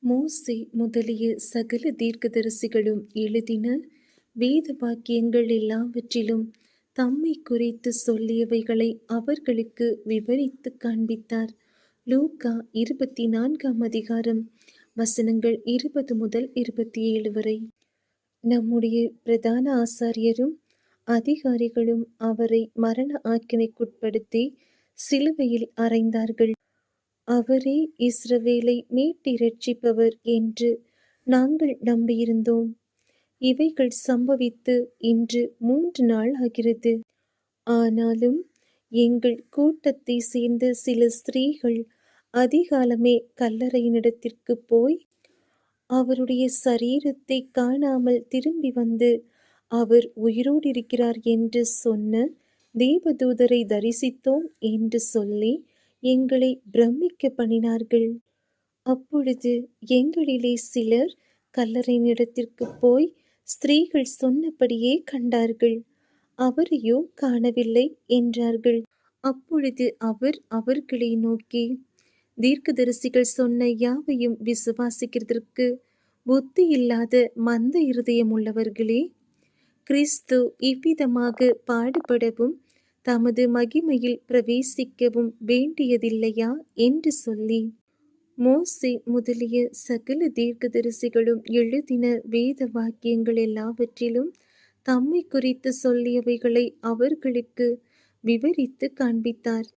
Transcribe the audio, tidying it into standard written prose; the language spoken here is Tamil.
மோசே முதலிய சகல தீர்க்கதரிசிகளும் எழுதின வேத வாக்கியங்கள் எல்லாவற்றிலும் தம்மை குறித்து சொல்லியவைகளை அவர்களுக்கு விவரித்து காண்பித்தார். லூக்கா 24ஆம் அதிகாரம் வசனங்கள் 20 முதல் 27 வரை. நம்முடைய பிரதான ஆசாரியரும் அதிகாரிகளும் அவரை மரண ஆக்கினைக்குட்படுத்தி சிலுவையில் அறைந்தார்கள். அவரே இஸ்ரவேலை மீட்டு இரட்சிப்பவர் என்று நாங்கள் நம்பியிருந்தோம். இவைகள் சம்பவித்து இன்று 3 நாள் ஆகிறது. ஆனாலும் எங்கள் கூட்டத்தை சேர்ந்த சில ஸ்திரீகள் அதிகாலமே கல்லறையினிடத்திற்கு போய் அவருடைய சரீரத்தை காணாமல் திரும்பி வந்து அவர் உயிரோடு இருக்கிறார் என்று சொன்ன தேவதூதரை தரிசித்தோம் என்று சொல்லி எங்களை பிரமிக்க பண்ணினார்கள். அப்பொழுது எங்களிலே சிலர் கல்லறையினிடத்திற்கு போய் ஸ்திரீகள் சொன்னபடியே கண்டார்கள், அவரையோ காணவில்லை என்றார்கள். அப்பொழுது அவர் அவர்களை நோக்கி, தீர்க்கதரிசிகள் சொன்ன யாவையும் விசுவாசிக்கிறதற்கு புத்தி இல்லாத மந்த இருதயம் உள்ளவர்களே, கிறிஸ்து இவ்விதமாக பாடுபடவும் தமது மகிமையில் பிரவேசிக்கவும் வேண்டியதில்லையா என்று சொல்லி, மோசே முதலிய சகல தீர்க்கதரிசிகளும் எழுதின வேத வாக்கியங்கள் எல்லாவற்றிலும் தம்மை குறித்து சொல்லியவைகளை அவர்களுக்கு விவரித்து காண்பித்தார்.